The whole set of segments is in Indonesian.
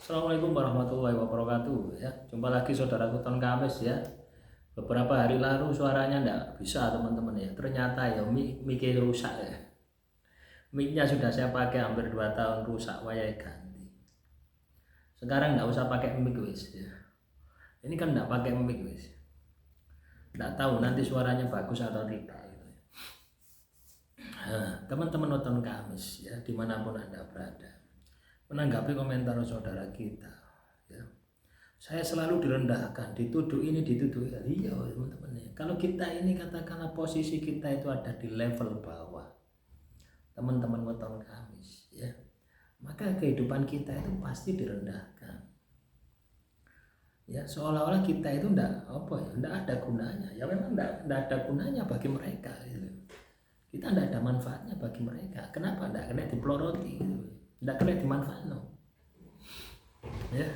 Assalamualaikum warahmatullahi wabarakatuh ya. Jumpa lagi saudaraku Ton Kamis ya. Beberapa hari lalu suaranya enggak bisa teman-teman ya. Ternyata ya mic-nya rusak ya. Mic-nya sudah saya pakai hampir 2 tahun rusak, wayai ganti. Sekarang enggak usah pakai mic wis ya. Ini kan enggak pakai mic wis. Enggak tahu nanti suaranya bagus atau tidak gitu ya. Teman-teman Ton Kamis ya, dimanapun Anda berada, menanggapi komentar saudara kita ya, saya selalu direndahkan, dituduh ini, dituduh ya. Iya teman-teman ya, kalau kita ini katakanlah posisi kita itu ada di level bawah, teman-teman Weton Kamis ya, maka kehidupan kita itu pasti direndahkan ya, seolah-olah kita itu enggak ada gunanya ya. Memang enggak ada gunanya bagi mereka gitu. Kita enggak ada manfaatnya bagi mereka. Kenapa? Enggak kena dipeloroti gitu, enggak kena dimanfaatkan ya.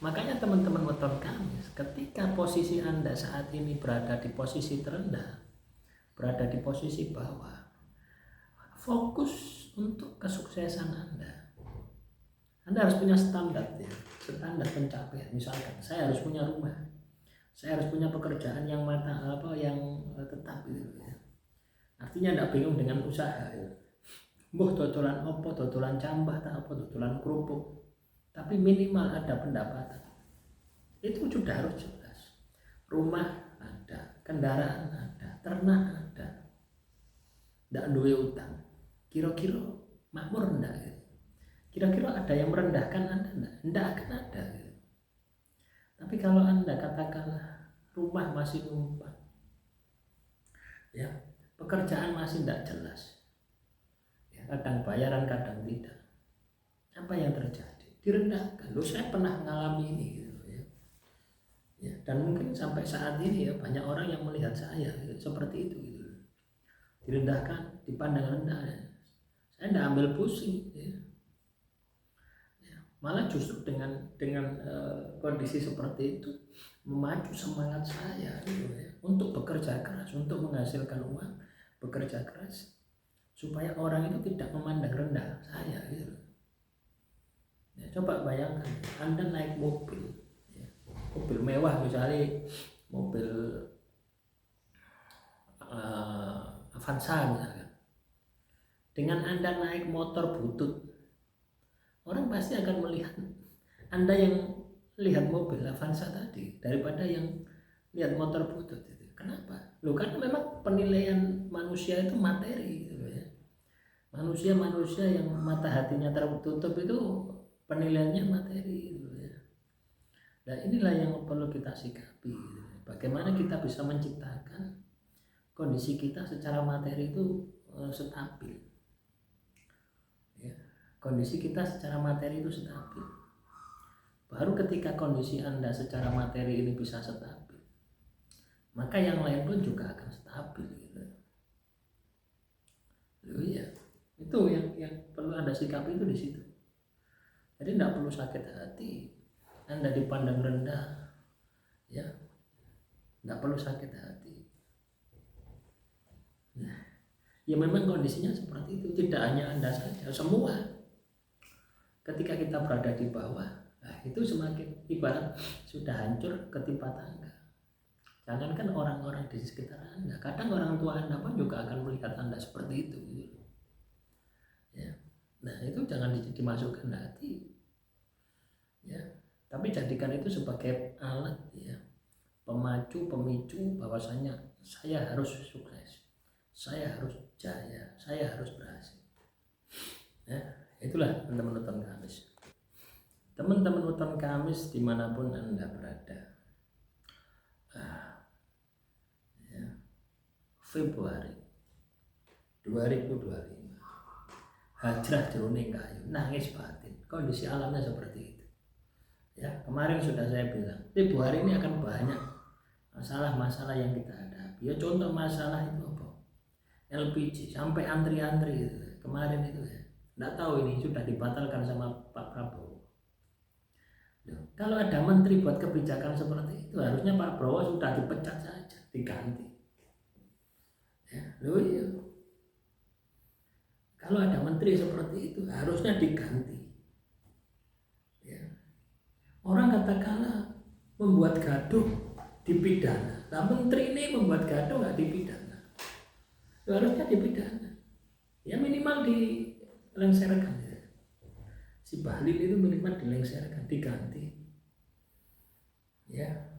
Makanya teman-teman Weton Kamis, ketika posisi Anda saat ini berada di posisi terendah, berada di posisi bawah, fokus untuk kesuksesan Anda. Anda harus punya standar ya, standar pencapaian. Misalkan saya harus punya rumah, saya harus punya pekerjaan yang tetap gitu ya. Artinya enggak bingung dengan usaha ya. Mbuh dodolan opo, dodolan cambah tak apa, dodolan kerupuk, tapi minimal ada pendapatan. Itu sudah harus jelas. Rumah ada, kendaraan ada, ternak ada, tidak duwe utang. Kira-kira makmur enggak gitu? Kira-kira ada yang merendahkan Anda enggak? Enggak akan ada gitu. Tapi kalau Anda katakanlah rumah masih numpang ya, pekerjaan masih tidak jelas ya, kadang bayaran kadang tidak, apa yang terjadi? Direndahkan. Loh, saya pernah mengalami ini gitu ya, dan mungkin sampai saat ini ya banyak orang yang melihat saya gitu, seperti itu gitu, direndahkan, dipandang rendah ya. Saya tidak ambil pusing ya. Malah justru dengan kondisi seperti itu memacu semangat saya gitu ya, untuk bekerja keras, untuk menghasilkan uang, bekerja keras supaya orang itu tidak memandang rendah saya gitu ya. Coba bayangkan Anda naik mobil ya, mobil mewah misalnya mobil Avanza misalkan, dengan Anda naik motor butut, orang pasti akan melihat Anda yang lihat mobil Avanza tadi daripada yang lihat motor butut itu. Kenapa? Loh, karena memang penilaian manusia itu materi gitu ya. Manusia yang mata hatinya tertutup itu penilaiannya materi gitu ya. Dan inilah yang perlu kita sikapi gitu. Bagaimana kita bisa menciptakan kondisi kita secara materi itu stabil ya. Kondisi kita secara materi itu stabil. Baru ketika kondisi Anda secara materi ini bisa stabil, maka yang lain pun juga akan stabil gitu. Loh ya, itu yang perlu Anda sikapi itu di situ. Jadi tidak perlu sakit hati Anda dipandang rendah ya, tidak perlu sakit hati. Nah, ya memang kondisinya seperti itu, tidak hanya Anda saja, semua. Ketika kita berada di bawah, nah itu semakin ibarat sudah hancur ketimpa tangga. Jangankan orang-orang di sekitar Anda, kadang orang tua Anda pun juga akan melihat Anda seperti itu gitu. Ya. Nah itu jangan dimasukkan hati ya, tapi jadikan itu sebagai alat ya, pemacu, pemicu bahwasanya saya harus sukses, saya harus jaya, saya harus berhasil ya. Itulah teman-teman Weton Kamis. Teman-teman Weton Kamis dimanapun Anda berada, ya, Februari 2025, hajrah jroning kayu, nangis batin, kondisi alamnya seperti itu ya. Kemarin sudah saya bilang, Februari ini akan banyak masalah-masalah yang kita hadapi ya. Contoh masalah itu apa? LPG sampai antri-antri itu kemarin itu ya. Tidak tahu ini sudah dibatalkan sama Pak Prabowo. Loh, kalau ada menteri buat kebijakan seperti itu, harusnya Pak Prabowo sudah dipecat saja, diganti ya. Loh iya, kalau ada menteri seperti itu harusnya diganti ya. katakanlah membuat gaduh dipidana. Nah, menteri ini membuat gaduh nggak dipidana. Harusnya dipidana. Ya minimal dilengserkan. Ya. Si Bahlil itu minimal dilengserkan, diganti. Ya.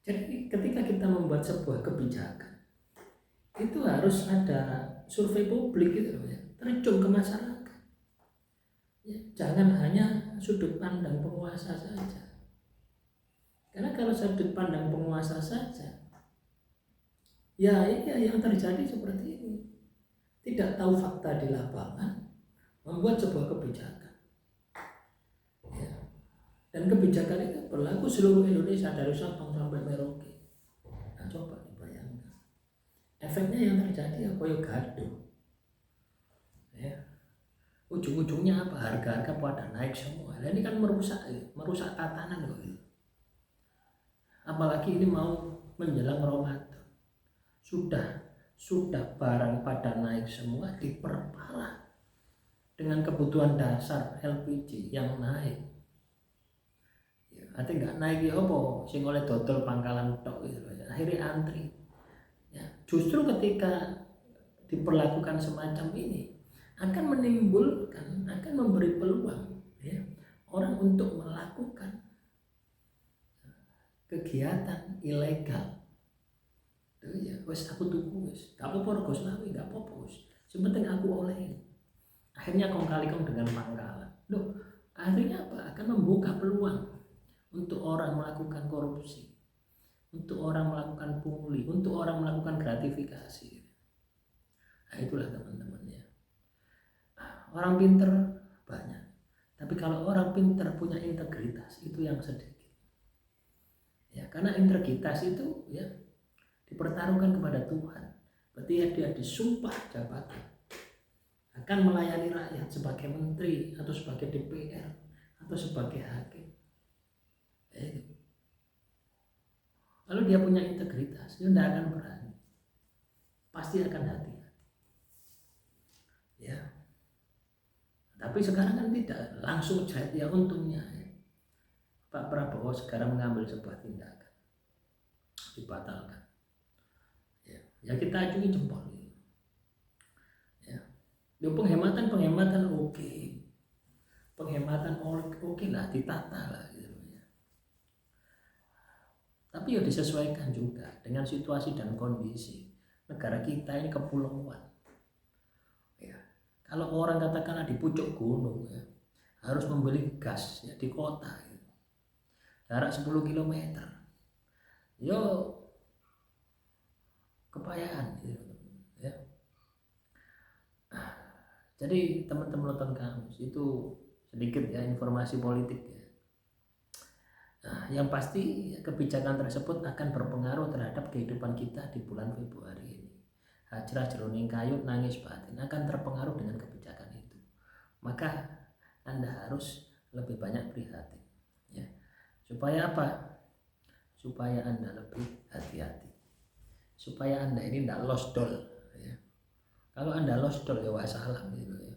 Jadi ketika kita membuat sebuah kebijakan, itu harus ada survei publik gitu ya, terjun ke masyarakat. Ya, jangan hanya sudut pandang penguasa saja. Karena kalau sudut pandang penguasa saja, ya ini yang terjadi seperti ini. Tidak tahu fakta di lapangan, membuat sebuah kebijakan. Ya. Dan kebijakan itu berlaku seluruh Indonesia dari Sabang sampai Merauke. Nah, coba dibayangkan. Efeknya yang terjadi apa? Ya gaduh. Ya. Ujung-ujungnya apa? Harga-harga pada naik semua. Dan ini kan merusak tatanan loh. Apalagi ini mau menjelang Ramadan. Sudah barang pada naik semua, diperparah dengan kebutuhan dasar LPG yang naik. Ya, artinya nggak naik ya apa? Sing oleh dodol pangkalan tok gitu. Akhirnya antri. Ya, justru ketika diperlakukan semacam ini akan menimbulkan, akan memberi peluang ya, orang untuk melakukan kegiatan ilegal. Ya, wes aku tuku wes, gak apa-apa rego selawi, gak apa-apa wes. Sepenting aku olehin. Akhirnya kong kali kong dengan pangkalan. Loh, akhirnya apa? Akan membuka peluang untuk orang melakukan korupsi, untuk orang melakukan pungli, untuk orang melakukan gratifikasi. Nah, itulah teman-teman ya. Orang pinter banyak, tapi kalau orang pinter punya integritas itu yang sedikit. Ya, karena integritas itu ya dipertaruhkan kepada Tuhan. Berarti ya dia disumpah jabatan akan melayani rakyat sebagai menteri atau sebagai DPR atau sebagai hakim. Lalu dia punya integritas, dia tidak akan berani, pasti akan hati-hati. Ya. Tapi sekarang kan tidak langsung jadi ya untungnya. Ya. Pak Prabowo sekarang mengambil sebuah tindakan, dibatalkan. Ya kita acungi jempol. Ya, penghematan oke. Penghematan oke lah, ditata lah gitu ya. Tapi ya disesuaikan juga dengan situasi dan kondisi. Negara kita ini kepulauan. Ya. Kalau orang katakanlah di pucuk gunung ya, harus membeli gas ya di kota gitu. Jarak 10 km. Yo kepayaan gitu. Ya. Jadi teman-teman nonton kamus itu sedikit ya informasi politik ya. Nah, yang pasti kebijakan tersebut akan berpengaruh terhadap kehidupan kita di bulan Februari ini. Hajrah jeroning kayu nangis batin akan terpengaruh dengan kebijakan itu. Maka Anda harus lebih banyak prihatin ya. Supaya apa? Supaya Anda lebih hati-hati. Supaya Anda ini tidak lost doll ya. Kalau Anda lost doll ya wassalam gitu ya.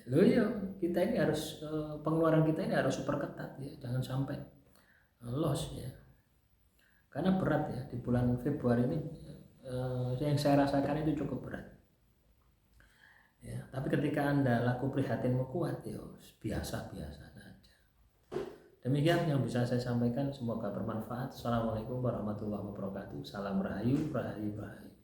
Loh ya, kita ini harus pengeluaran kita ini harus super ketat ya, jangan sampai loss ya. Karena berat ya di bulan Februari ini yang saya rasakan itu cukup berat. Ya, tapi ketika Anda laku prihatinmu kuat ya biasa-biasa saja. Demikian yang bisa saya sampaikan, semoga bermanfaat. Assalamualaikum warahmatullahi wabarakatuh. Salam rahayu, rahayu, rahayu.